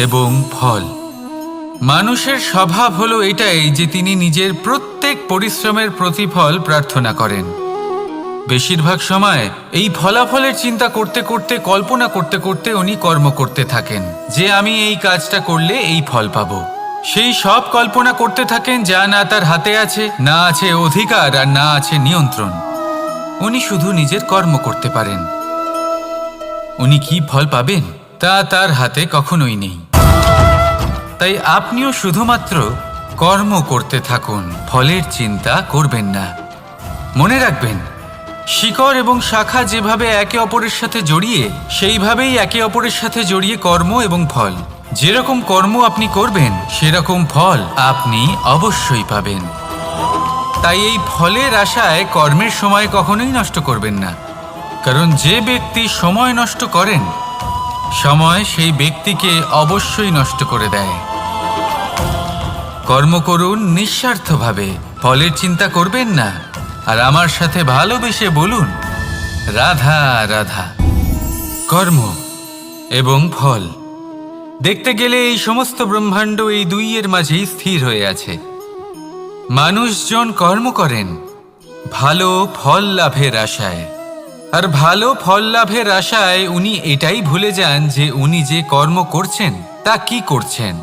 এবং ফল। মানুষের স্বভাব হলো এটাই যে তিনি নিজের প্রত্যেক পরিশ্রমের প্রতিফল প্রার্থনা করেন। বেশিরভাগ সময় এই ফলাফলের চিন্তা করতে করতে, কল্পনা করতে করতে উনি কর্ম করতে থাকেন যে আমি এই কাজটা করলে এই ফল পাবো। সেই সব কল্পনা করতে থাকেন যা না তার হাতে আছে, না আছে অধিকার, আর না আছে নিয়ন্ত্রণ। উনি শুধু নিজের কর্ম করতে পারেন। উনি কি ফল পাবেন তা তার হাতে কখনোই নেই। তাই আপনিও শুধুমাত্র কর্ম করতে থাকুন, ফলের চিন্তা করবেন না। মনে রাখবেন, শিকড় এবং শাখা যেভাবে একে অপরের সাথে জড়িয়ে, সেইভাবেই একে অপরের সাথে জড়িয়ে কর্ম এবং ফল। যেরকম কর্ম আপনি করবেন সেরকম ফল আপনি অবশ্যই পাবেন। তাই এই ফলের আশায় কর্মের সময় কখনোই নষ্ট করবেন না, কারণ যে ব্যক্তি সময় নষ্ট করেন, সময় সেই ব্যক্তিকে অবশ্যই নষ্ট করে দেয়। কর্ম করুন নিঃস্বার্থভাবে, ফলের চিন্তা করবেন না, আর আমার সাথে ভালোবেসে বলুন রাধা রাধা। কর্ম এবং ফল। দেখতে গেলে এই সমস্ত ব্রহ্মাণ্ড এই দুইয়ের মাঝেই স্থির হয়ে আছে। মানুষজন কর্ম করেন ভালো ফল লাভের আশায়, আর ভালো ফল লাভের আশায় উনি এটাই ভুলে যান যে উনি যে কর্ম করছেন তা কি করছেন।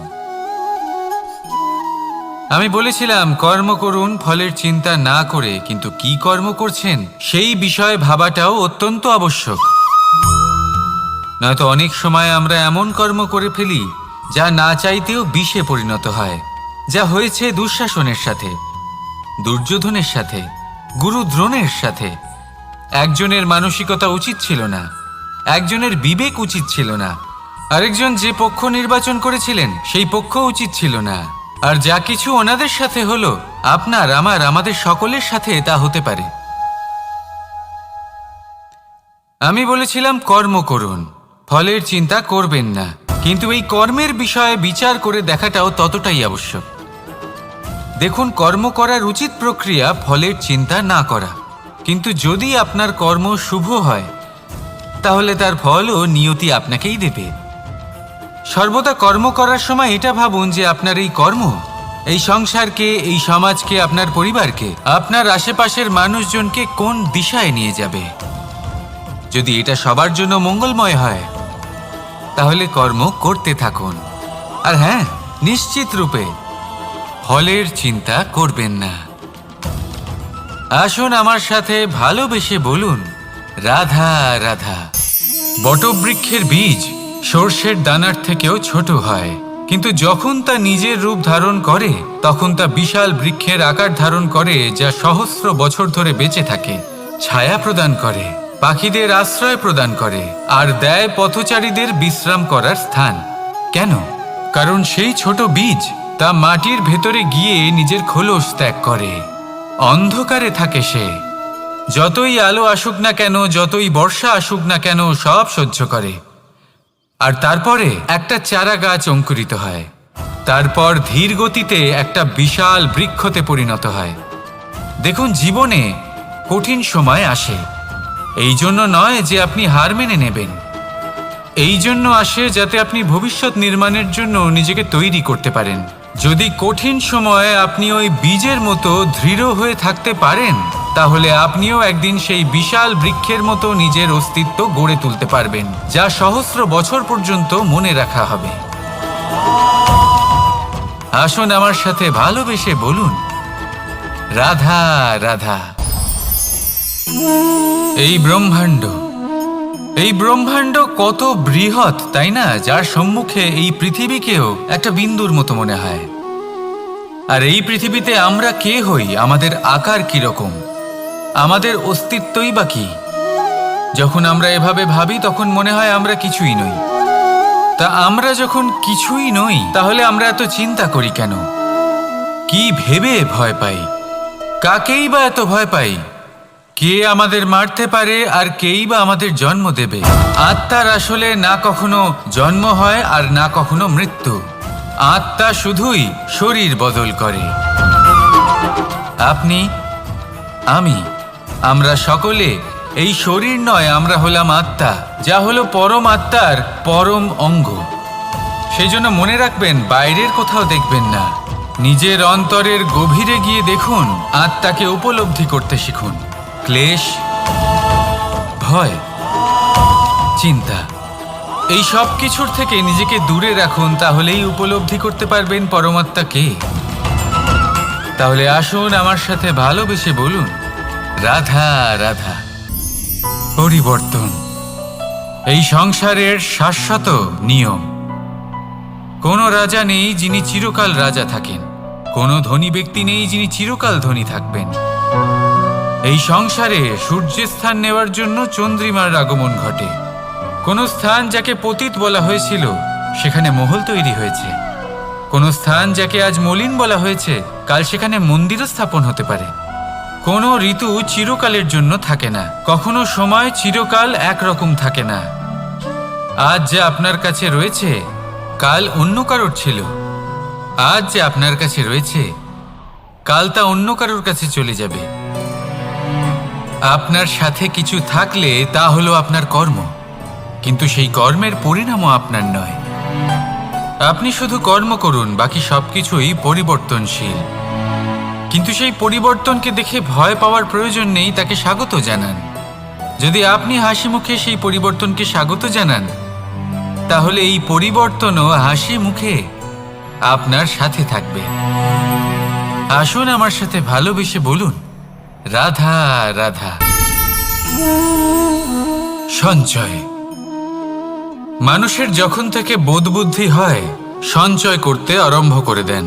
আমি বলেছিলাম কর্ম করুন ফলের চিন্তা না করে, কিন্তু কি কর্ম করছেন সেই বিষয়ে ভাবাটাও অত্যন্ত আবশ্যক। নয়তো অনেক সময় আমরা এমন কর্ম করে ফেলি যা না চাইতেও বিষে পরিণত হয়, যা হয়েছে দুঃশাসনের সাথে, দুর্যোধনের সাথে, গুরু দ্রোণের সাথে। একজনের মানসিকতা উচিত ছিল না, একজনের বিবেক উচিত ছিল না, আরেকজন যে পক্ষ নির্বাচন করেছিলেন সেই পক্ষ উচিত ছিল না। আর যা কিছু ওনাদের সাথে হলো, আপনার, আমার, আমাদের সকলের সাথে তা হতে পারে। আমি বলেছিলাম কর্ম করুন, ফলের চিন্তা করবেন না, কিন্তু এই কর্মের বিষয়ে বিচার করে দেখাটাও ততটাই আবশ্যক। দেখুন, কর্ম করার উচিত প্রক্রিয়া ফলের চিন্তা না করা, কিন্তু যদি আপনার কর্ম শুভ হয় তাহলে তার ফলও নিয়তি আপনাকেই দেবে। সর্বদা কর্ম করার সময় এটা ভাবুন যে আপনার এই কর্ম এই সংসারকে, এই সমাজকে, আপনার পরিবারকে, আপনার আশেপাশের মানুষজনকে কোন দিশায় নিয়ে যাবে। যদি এটা সবার জন্য মঙ্গলময় হয় তাহলে কর্ম করতে থাকুন। আর হ্যাঁ, নিশ্চিত রূপে ফলের চিন্তা করবেন না। আসুন আমার সাথে ভালোবেসে বলুন রাধা রাধা। বটবৃক্ষের বীজ সর্ষের দানার থেকেও ছোট হয়, কিন্তু যখন তা নিজের রূপ ধারণ করে তখন তা বিশাল বৃক্ষের আকার ধারণ করে, যা সহস্র বছর ধরে বেঁচে থাকে, ছায়া প্রদান করে, পাখিদের আশ্রয় প্রদান করে, আর দেয় পথচারীদের বিশ্রাম করার স্থান। কেন? কারণ সেই ছোট বীজ তা মাটির ভেতরে গিয়ে নিজের খোলস ত্যাগ করে। অন্ধকারে থাকে সে, যতই আলো আসুক না কেন, যতই বর্ষা আসুক না কেন, সব সহ্য করে। আর তারপরে একটা চারা গাছ অঙ্কুরিত হয়, তারপর ধীর গতিতে একটা বিশাল বৃক্ষতে পরিণত হয়। দেখুন, জীবনে কঠিন সময় আসে, এই জন্য নয় যে আপনি হার মেনে নেবেন, এই জন্য আসে যাতে আপনি ভবিষ্যৎ নির্মাণের জন্য নিজেকে তৈরি করতে পারেন। যদি কঠিন সময়ে আপনি ওই বীজের মতো দৃঢ় হয়ে থাকতে পারেন, তাহলে আপনিও একদিন সেই বিশাল বৃক্ষের মতো নিজের অস্তিত্ব গড়ে তুলতে পারবেন, যা সহস্র বছর পর্যন্ত মনে রাখা হবে। আসুন আমার সাথে ভালোবেসে বলুন রাধা রাধা। এই ব্রহ্মাণ্ড কত বৃহৎ, তাই না? যার সম্মুখে এই পৃথিবীকেও একটা বিন্দুর মতো মনে হয়। আর এই পৃথিবীতে আমরা কে হই, আমাদের আকার কিরকম, আমাদের অস্তিত্বই বা কি? যখন আমরা এভাবে ভাবি তখন মনে হয় আমরা কিছুই নই। তা আমরা যখন কিছুই নই, তাহলে আমরা এত চিন্তা করি কেন? কি ভেবে ভয় পাই? কাকেই বা এত ভয় পাই? কে আমাদের মারতে পারে আর কেই বা আমাদের জন্ম দেবে? আত্মার আসলে না কখনো জন্ম হয় আর না কখনো মৃত্যু। আত্মা শুধুই শরীর বদল করে। আপনি, আমি, আমরা সকলে এই শরীর নয়, আমরা হলাম আত্মা, যা হলো পরম আত্মার পরম অঙ্গ। সেই জন্য মনে রাখবেন, বাইরের কোথাও দেখবেন না, নিজের অন্তরের গভীরে গিয়ে দেখুন, আত্মাকে উপলব্ধি করতে শিখুন। ক্লেশ, ভয়, চিন্তা, এই সব কিছুর থেকে নিজেকে দূরে রাখুন, তাহলেই উপলব্ধি করতে পারবেন পরমাত্মাকে। তাহলে আসুন আমার সাথে ভালোবেসে বলুন, রাধা রাধা। পরিবর্তন এই সংসারের শাশ্বত নিয়ম। কোনো রাজা নেই যিনি চিরকাল রাজা থাকেন, কোনো ধনী ব্যক্তি নেই যিনি চিরকাল ধনী থাকবেন। এই সংসারে সূর্যের স্থান নেওয়ার জন্য চন্দ্রিমার আগমন ঘটে। কোনো স্থান যাকে পতিত বলা হয়েছিল সেখানে মহল তৈরি হয়েছে। কোনো স্থান যাকে আজ মলিন বলা হয়েছে কাল সেখানে মন্দিরও স্থাপন হতে পারে। কোনো ঋতু চিরকালের জন্য থাকে না, কখনো সময় চিরকাল একরকম থাকে না। আজ যে আপনার কাছে রয়েছে কাল অন্য কারোর ছিল, আজ যে আপনার কাছে রয়েছে কাল তা অন্য কারোর কাছে চলে যাবে। আপনার সাথে কিছু থাকলে তা হলো আপনার কর্ম, কিন্তু সেই কর্মের পরিণামও আপনার নয়। আপনি শুধু কর্ম করুন, বাকি সবকিছুই পরিবর্তনশীল। কিন্তু সেই পরিবর্তনকে দেখে ভয় পাওয়ার প্রয়োজন নেই, তাকে স্বাগত জানান। যদি আপনি হাসি মুখে সেই পরিবর্তনকে স্বাগত জানান, তাহলে এই পরিবর্তনও হাসি মুখে আপনার সাথে থাকবে। আসুন আমার সাথে ভালোবেসে বলুন, রাধা রাধা। সঞ্চয়। মানুষের যখন থেকে বোধবুদ্ধি হয় সঞ্চয় করতে আরম্ভ করে দেন।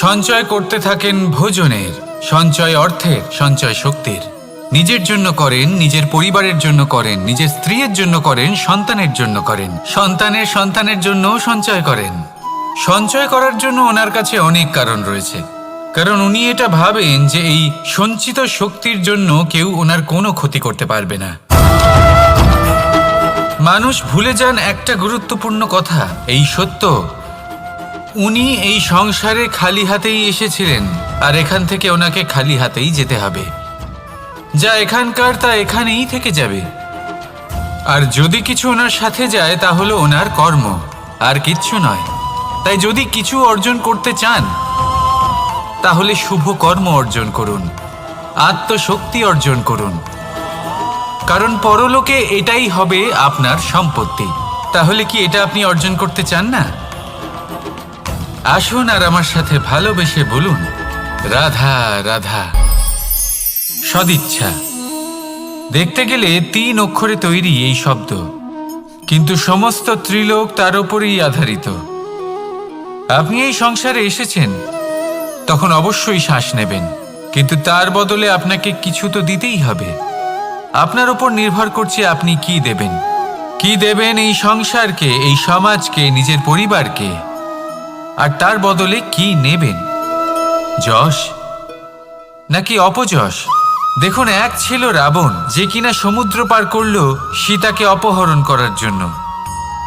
সঞ্চয় করতে থাকেন ভোজনের, সঞ্চয় অর্থের, সঞ্চয় শক্তির। নিজের জন্য করেন, নিজের পরিবারের জন্য করেন, নিজের স্ত্রীর জন্য করেন, সন্তানের জন্য করেন, সন্তানের জন্য সঞ্চয় করেন। সঞ্চয় করার জন্য ওনার কাছে অনেক কারণ রয়েছে, কারণ উনি এটা ভাবেন যে এই সঞ্চিত শক্তির জন্য কেউ ওনার কোনো ক্ষতি করতে পারবে না। মানুষ ভুলে যান একটা গুরুত্বপূর্ণ কথা, এই সত্য, উনি এই সংসারে খালি হাতেই এসেছিলেন, আর এখান থেকে ওনাকে খালি হাতেই যেতে হবে। যা এখানকার তা এখানেই থেকে যাবে। আর যদি কিছু ওনার সাথে যায় তা হলো ওনার কর্ম, আর কিচ্ছু নয়। তাই যদি কিছু অর্জন করতে চান তাহলে শুভ কর্ম অর্জন করুন, আত্মশক্তি অর্জন করুন, কারণ পরলোকে এটাই হবে আপনার সম্পত্তি। তাহলে কি এটা আপনি অর্জন করতে চান না? আসুন আর আমার সাথে ভালোবেসে বলুন, রাধা রাধা। সদিচ্ছা। দেখতে গেলে 3 অক্ষরে তৈরি এই শব্দ, কিন্তু সমস্ত ত্রিলোক তার উপরেই আধারিত। আপনি এই সংসারে এসেছেন, তখন অবশ্যই শ্বাস নেবেন, কিন্তু তার বদলে আপনাকে কিছু তো দিতেই হবে। আপনার উপর নির্ভর করছে আপনি কি দেবেন। কি দেবেন এই সংসারকে, এই সমাজকে, নিজের পরিবারকে, আর তার বদলে কি নেবেন? যশ নাকি অপযশ? দেখুন, এক ছিল রাবণ, যে কিনা সমুদ্র পার করলো সীতাকে অপহরণ করার জন্য,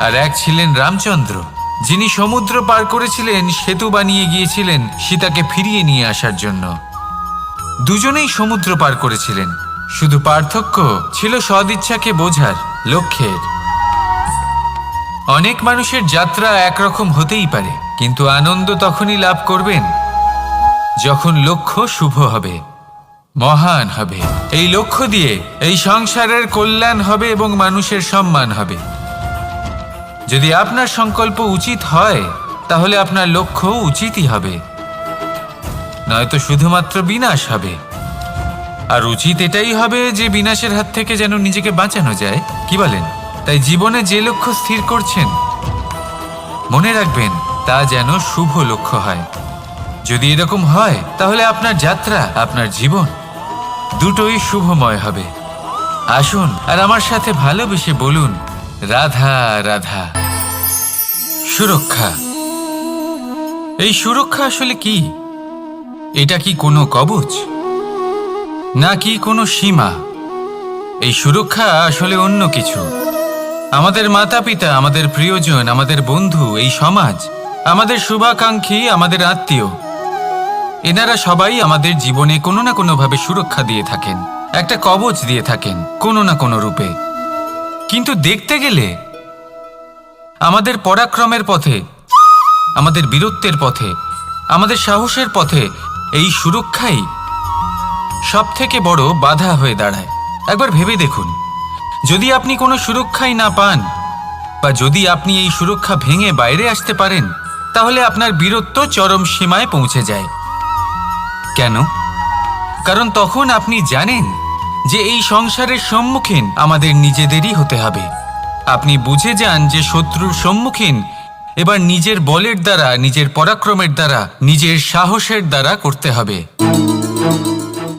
আর এক ছিলেন রামচন্দ্র, যিনি সমুদ্র পার করেছিলেন, সেতু বানিয়ে গিয়েছিলেন সীতাকে ফিরিয়ে নিয়ে আসার জন্য। দুজনেই সমুদ্র পার করেছিলেন, শুধু পার্থক্য ছিল সদিচ্ছাকে বোঝার, লক্ষ্যের। অনেক মানুষের যাত্রা একরকম হতেই পারে, কিন্তু আনন্দ তখনই লাভ করবেন যখন লক্ষ্য শুভ হবে, মহান হবে। এই লক্ষ্য দিয়ে এই সংসারের কল্যাণ হবে এবং মানুষের সম্মান হবে। যদি আপনার সংকল্প উচিত হয় তাহলে আপনার লক্ষ্য উচিতই হবে, নয়তো শুধুমাত্র বিনাশ হবে। আর উচিত এটাই হবে যে বিনাশের হাত থেকে যেন নিজেকে বাঁচানো যায়, কি বলেন? তাই জীবনে যে লক্ষ্য স্থির করছেন মনে রাখবেন তা যেন শুভ লক্ষ্য হয়। যদি এরকম হয় তাহলে আপনার যাত্রা, আপনার জীবন দুটোই শুভময় হবে। আসুন আর আমার সাথে ভালোবেসে বলুন, রাধা রাধা। সুরক্ষা। এই সুরক্ষা আসলে কি? এটা কি কোনো কবচ নাকি কোনো সীমা? এই সুরক্ষা আসলে অন্য কিছু। আমাদের মাতা পিতা, আমাদের প্রিয়জন, আমাদের বন্ধু, এই সমাজ, আমাদের শুভাকাঙ্ক্ষী, আমাদের আত্মীয়, এনারা সবাই আমাদের জীবনে কোনো না কোনোভাবে সুরক্ষা দিয়ে থাকেন, একটা কবচ দিয়ে থাকেন কোনো না কোনো রূপে। কিন্তু দেখতে গেলে আমাদের পরাক্রমের পথে আমাদের বীরত্বের পথে, আমাদের সাহসের পথে এই সুরক্ষাই সবথেকে বড় বাধা হয়ে দাঁড়ায়। একবার ভেবে দেখুন, যদি আপনি কোনো সুরক্ষাই না পান বা যদি আপনি এই সুরক্ষা ভেঙে বাইরে আসতে পারেন, তাহলে আপনার বীরত্ব চরম সীমায় পৌঁছে যায়। কেন? কারণ তখন আপনি জানেন যে এই সংসারের সম্মুখীন আমাদের নিজেদেরই হতে হবে। আপনি বুঝে যান যে শত্রুর সম্মুখীন এবার নিজের বলের দ্বারা, নিজের পরাক্রমের দ্বারা, নিজের সাহসের দ্বারা করতে হবে।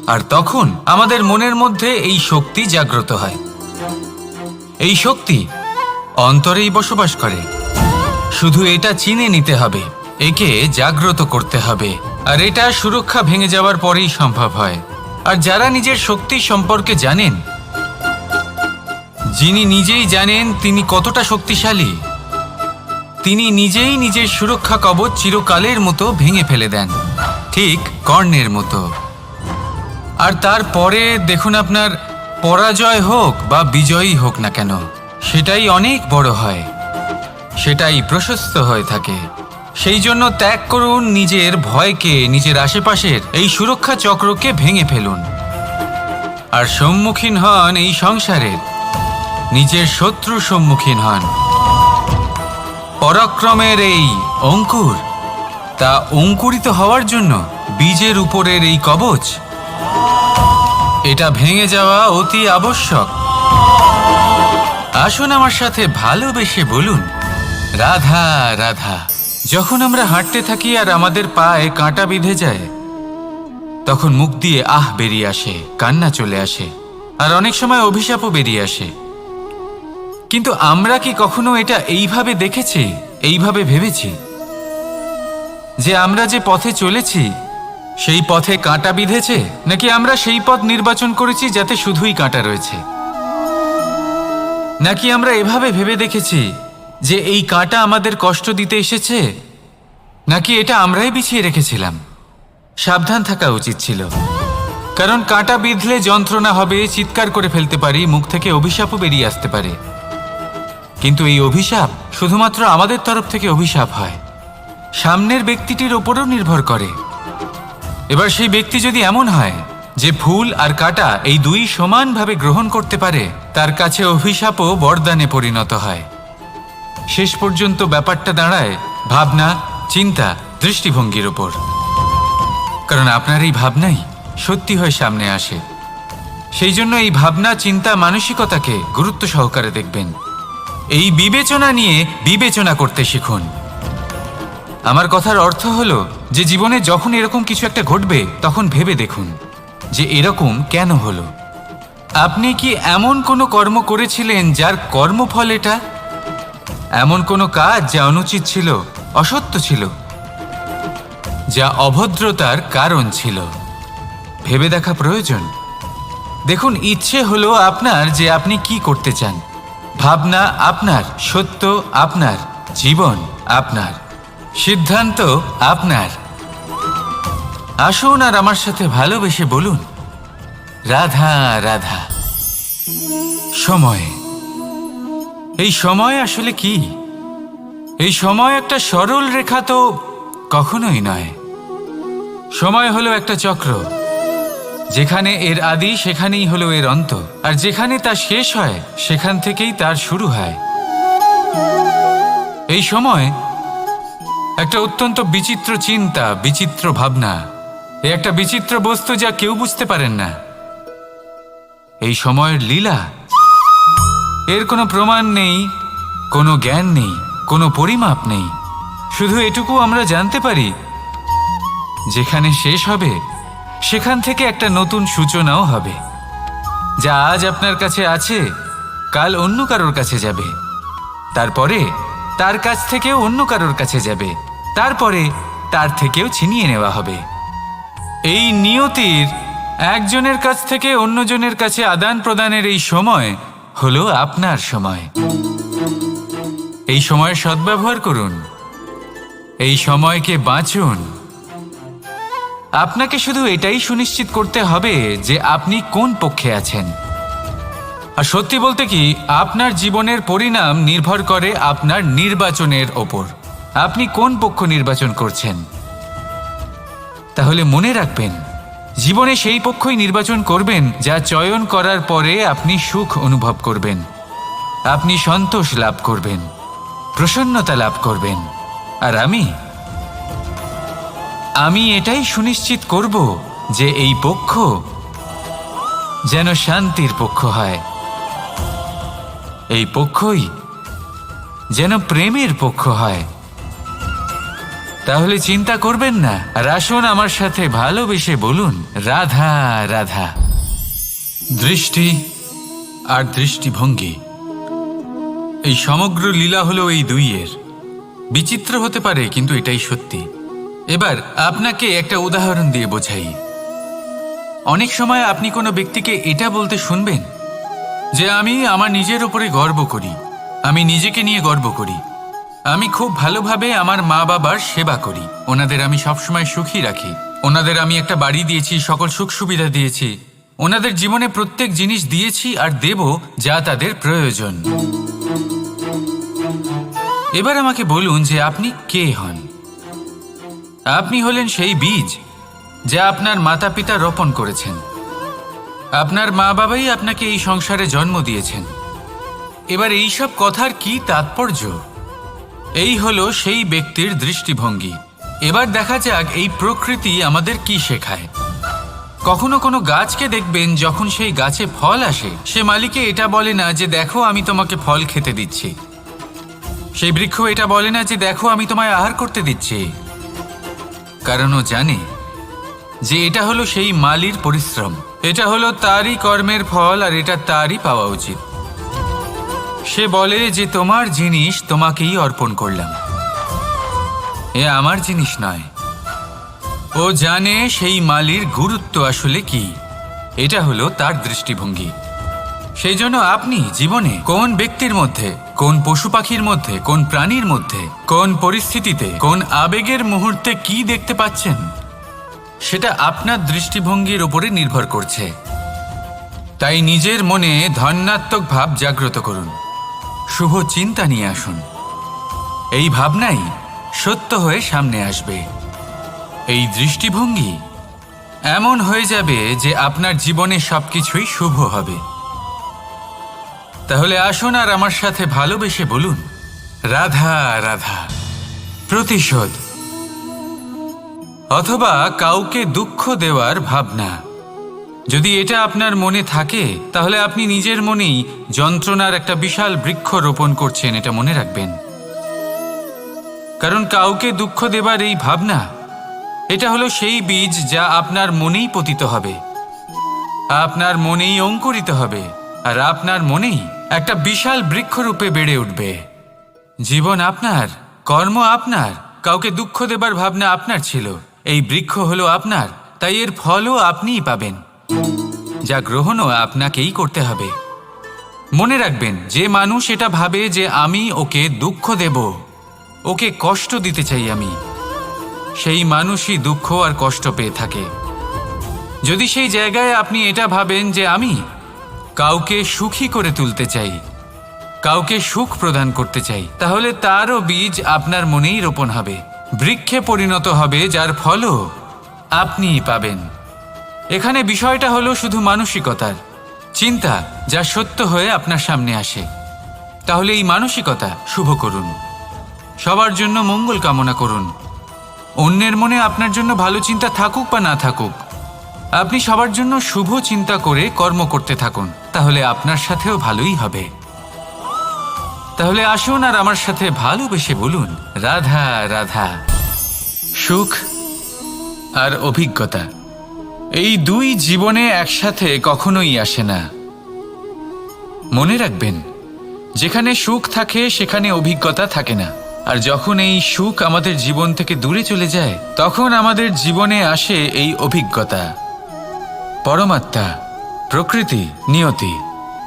আর তখন আমাদের মনের মধ্যে এই শক্তি জাগ্রত হয়। এই শক্তি অন্তরেই বসবাস করে। শুধু এটা চিনে নিতে হবে, একে জাগ্রত করতে হবে। আর এটা সুরক্ষা ভেঙে যাওয়ার পরেই সম্ভব হয়। আর যারা নিজের শক্তি সম্পর্কে জানেন, যিনি নিজেই জানেন তিনি কতটা শক্তিশালী, তিনি নিজেই নিজের সুরক্ষা কবচ চিরকালের মতো ভেঙে ফেলে দেন, ঠিক কর্ণের মতো। আর তারপরে দেখুন, আপনার পরাজয় হোক বা বিজয়ী হোক না কেন, সেটাই অনেক বড় হয়, সেটাই প্রশস্ত হয়ে থাকে। সেই জন্য ত্যাগ করুন নিজের ভয়কে, নিজের আশেপাশের এই সুরক্ষা চক্রকে ভেঙে ফেলুন। আর সম্মুখীন হন এই সংসারের নিজের শত্রু সম্মুখীন হন। পরাক্রমের এই অঙ্কুর, তা অঙ্কুরিত হওয়ার জন্য বীজের উপরের এই কবচ, এটা ভেঙে যাওয়া অতি আবশ্যক। আসুন আমার সাথে ভালোবেসে বলুন, রাধা রাধা। যখন আমরা হাঁটতে থাকি আর আমাদের পায়ে কাঁটা বিঁধে যায়, তখন মুখ দিয়ে আহ বেরিয়ে আসে, কান্না চলে আসে, আর অনেক সময় অভিশাপও বেরিয়ে আসে। কিন্তু আমরা কি কখনো এটা এইভাবে দেখেছি, এইভাবে ভেবেছি যে আমরা যে পথে চলেছি সেই পথে কাঁটা বিঁধেছে, নাকি আমরা সেই পথ নির্বাচন করেছি যাতে শুধুই কাঁটা রয়েছে? নাকি আমরা এভাবে ভেবে দেখেছি যে এই কাঁটা আমাদের কষ্ট দিতে এসেছে, নাকি এটা আমরাই বিছিয়ে রেখেছিলাম? সাবধান থাকা উচিত ছিল, কারণ কাঁটা বিঁধলে যন্ত্রণা হবে, চিৎকার করে ফেলতে পারি, মুখ থেকে অভিশাপও বেরিয়ে আসতে পারে। কিন্তু এই অভিশাপ শুধুমাত্র আমাদের তরফ থেকে অভিশাপ হয়, সামনের ব্যক্তিটির ওপরও নির্ভর করে। এবার সেই ব্যক্তি যদি এমন হয় যে ফুল আর কাঁটা এই দুই সমানভাবে গ্রহণ করতে পারে, তার কাছে অভিশাপও বরদানে পরিণত হয়। শেষ পর্যন্ত ব্যাপারটা দাঁড়ায় ভাবনা, চিন্তা, দৃষ্টিভঙ্গির ওপর। কারণ আপনার এই ভাবনাই সত্যি হয়ে সামনে আসে। সেই জন্য এই ভাবনা, চিন্তা, মানসিকতাকে গুরুত্ব সহকারে দেখবেন। এই বিবেচনা নিয়ে বিবেচনা করতে শিখুন। আমার কথার অর্থ হলো যে জীবনে যখন এরকম কিছু একটা ঘটবে, তখন ভেবে দেখুন যে এরকম কেন হলো। আপনি কি এমন কোনো কর্ম করেছিলেন যার কর্মফল এটা? এমন কোনো কাজ যা অনুচিত ছিল, অসত্য ছিল, যা অভদ্রতার কারণ ছিল? ভেবে দেখা প্রয়োজন। দেখুন, ইচ্ছে হলো আপনার যে আপনি কি করতে চান, ভাবনা আপনার, সত্য আপনার, জীবন আপনার, সিদ্ধান্ত আপনার। আসুন আর আমার সাথে ভালোবেসে বলুন, রাধা রাধা। সময়, এই সময় আসলে কি? এই সময় একটা সরল রেখা তো কখনোই নয়। সময় হলো একটা চক্র, যেখানে এর আদি সেখানেই হলো এর অন্ত, আর যেখানে তা শেষ হয় সেখান থেকেই তার শুরু হয়। এই সময় একটা অত্যন্ত বিচিত্র চিন্তা, বিচিত্র ভাবনা, একটা বিচিত্র বস্তু যা কেউ বুঝতে পারেন না। এই সময়ের লীলা, এর কোনো প্রমাণ নেই, কোনো জ্ঞান নেই, কোনো পরিমাপ নেই। শুধু এটুকু আমরা জানতে পারি, যেখানে শেষ হবে সেখান থেকে একটা নতুন সূচনাও হবে। যা আজ আপনার কাছে আছে, কাল অন্য কারোর কাছে যাবে, তারপরে তার কাছ থেকেও অন্য কারোর কাছে যাবে, তারপরে তার থেকেও ছিনিয়ে নেওয়া হবে। এই নিয়তির একজনের কাছ থেকে অন্যজনের কাছে আদান প্রদানের এই সময় হলো আপনার সময়। এই সময়ের সদ্ব্যবহার করুন, এই সময়কে বাঁচুন। আপনাকে শুধু এটাই সুনিশ্চিত করতে হবে যে আপনি কোন পক্ষে আছেন। আর সত্যি বলতে কি, আপনার জীবনের পরিণাম নির্ভর করে আপনার নির্বাচনের ওপর। আপনি কোন পক্ষ নির্বাচন করছেন। তাহলে মনে রাখবেন, জীবনে সেই পক্ষই নির্বাচন করবেন যা চয়ন করার পরে আপনি সুখ অনুভব করবেন, আপনি সন্তোষ লাভ করবেন, প্রসন্নতা লাভ করবেন। আর আমি এটাই সুনিশ্চিত করব যে এই পক্ষ যেন শান্তির পক্ষ হয়, এই পক্ষই যেন প্রেমের পক্ষ হয়। তাহলে চিন্তা করবেন না, আর আসুন আমার সাথে ভালোবেসে বলুন, রাধা রাধা। দৃষ্টি আর দৃষ্টিভঙ্গি, এই সমগ্র লীলা হলো এই দুইয়ের। বিচিত্র হতে পারে, কিন্তু এটাই সত্যি। এবার আপনাকে একটা উদাহরণ দিয়ে বোঝাই। অনেক সময় আপনি কোনো ব্যক্তিকে এটা বলতে শুনবেন যে আমি আমার নিজের উপরে গর্ব করি, আমি নিজেকে নিয়ে গর্ব করি, আমি খুব ভালোভাবে আমার মা বাবার সেবা করি, ওনাদের আমি সবসময় সুখী রাখি, ওনাদের আমি একটা বাড়ি দিয়েছি, সকল সুখ সুবিধা দিয়েছি, ওনাদের জীবনে প্রত্যেক জিনিস দিয়েছি আর দেব যা তাদের প্রয়োজন। এবার আমাকে বলুন যে আপনি কে হন। আপনি হলেন সেই বীজ যা আপনার মাতা পিতা রোপণ করেছেন। আপনার মা বাবাই আপনাকে এই সংসারে জন্ম দিয়েছেন। এবার এইসব কথার কি তাৎপর্য? এই হলো সেই ব্যক্তির দৃষ্টিভঙ্গি। এবার দেখা যাক এই প্রকৃতি আমাদের কি শেখায়। কখনো কোনো গাছকে দেখবেন, যখন সেই গাছে ফল আসে, সে মালিকে এটা বলে না যে দেখো আমি তোমাকে ফল খেতে দিচ্ছি। সেই বৃক্ষ এটা বলে না যে দেখো আমি তোমায় আহার করতে দিচ্ছি, কারণ ও জানে যে এটা হলো সেই মালির পরিশ্রম, এটা হলো তারই কর্মের ফল, আর এটা তারই পাওয়া উচিত। সে বলে যে তোমার জিনিস তোমাকেই অর্পণ করলাম, এ আমার জিনিস নয়। ও জানে সেই মালির গুরুত্ব আসলে কি, এটা হলো তার দৃষ্টিভঙ্গি। সেই জন্য আপনি জীবনে কোন ব্যক্তির মধ্যে, কোন পশু পাখির মধ্যে, কোন প্রাণীর মধ্যে, কোন পরিস্থিতিতে, কোন আবেগের মুহূর্তে কি দেখতে পাচ্ছেন, সেটা আপনার দৃষ্টিভঙ্গির উপরে নির্ভর করছে। তাই নিজের মনে ধন্যাত্মক ভাব জাগ্রত করুন, শুভ চিন্তা নিয়ে আসুন। এই ভাবনাই সত্য হয়ে সামনে আসবে। এই দৃষ্টিভঙ্গি এমন হয়ে যাবে যে আপনার জীবনে সবকিছুই শুভ হবে। তাহলে আসুন আর আমার সাথে ভালোবেসে বলুন, রাধা রাধা। প্রতিশোধ অথবা কাউকে দুঃখ দেওয়ার ভাবনা, যদি এটা আপনার মনে থাকে, তাহলে আপনি নিজের মনেই যন্ত্রণার একটা বিশাল বৃক্ষ রোপণ করছেন, এটা মনে রাখবেন। কারণ কাউকে দুঃখ দেবার এই ভাবনা, এটা হলো সেই বীজ যা আপনার মনেই পতিত হবে, আপনার মনেই অঙ্কুরিত হবে, আর আপনার মনেই একটা বিশাল বৃক্ষরূপে বেড়ে উঠবে। জীবন আপনার, কর্ম আপনার, কাউকে দুঃখ দেবার ভাবনা আপনার ছিল, এই বৃক্ষ হলো আপনার, তাই এর ফলও আপনিই পাবেন, যা গ্রহণও আপনাকেই করতে হবে। মনে রাখবেন, যে মানুষ এটা ভাবে যে আমি ওকে দুঃখ দেব, ওকে কষ্ট দিতে চাই আমি, সেই মানুষই দুঃখ আর কষ্ট পেয়ে থাকে। যদি সেই জায়গায় আপনি এটা ভাবেন যে আমি কাউকে সুখী করে তুলতে চাই, কাউকে সুখ প্রদান করতে চাই, তাহলে তারও বীজ আপনার মনেই রোপণ হবে, বৃক্ষে পরিণত হবে, যার ফলও আপনিই পাবেন। এখানে বিষয়টা হলো শুধু মানসিকতার চিন্তা, যা সত্য হয়ে আপনার সামনে আসে। তাহলে এই মানসিকতা শুভ করুন, সবার জন্য মঙ্গল কামনা করুন। অন্যের মনে আপনার জন্য ভালো চিন্তা থাকুক বা না থাকুক, আপনি সবার জন্য শুভ চিন্তা করে কর্ম করতে থাকুন, তাহলে আপনার সাথেও ভালোই হবে। তাহলে আসুন আর আমার সাথে ভালোবেসে বলুন, রাধা রাধা। সুখ আর অভিজ্ঞতা, এই দুই জীবনে একসাথে কখনোই আসে না। মনে রাখবেন, যেখানে সুখ থাকে সেখানে অভিজ্ঞতা থাকে না, আর যখন এই সুখ আমাদের জীবন থেকে দূরে চলে যায়, তখন আমাদের জীবনে আসে এই অভিজ্ঞতা। পরমাত্মা, প্রকৃতি, নিয়তি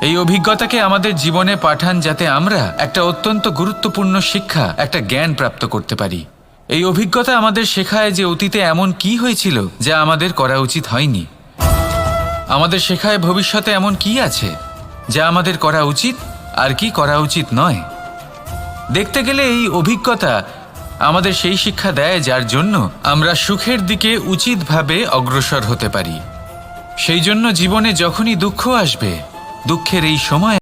এই অভিজ্ঞতাকে আমাদের জীবনে পাঠান, যাতে আমরা একটা অত্যন্ত গুরুত্বপূর্ণ শিক্ষা, একটা জ্ঞান প্রাপ্ত করতে পারি। এই অভিজ্ঞতা আমাদের শেখায় যে অতীতে এমন কি হয়েছিল যা আমাদের করা উচিত হয়নি। আমাদের শেখায় ভবিষ্যতে এমন কি আছে যা আমাদের করা উচিত আর কি করা উচিত নয়। দেখতে গেলে এই অভিজ্ঞতা আমাদের সেই শিক্ষা দেয় যার জন্য আমরা সুখের দিকে উচিতভাবে অগ্রসর হতে পারি। সেই জন্য জীবনে যখনই দুঃখ আসবে, দুঃখের এই সময়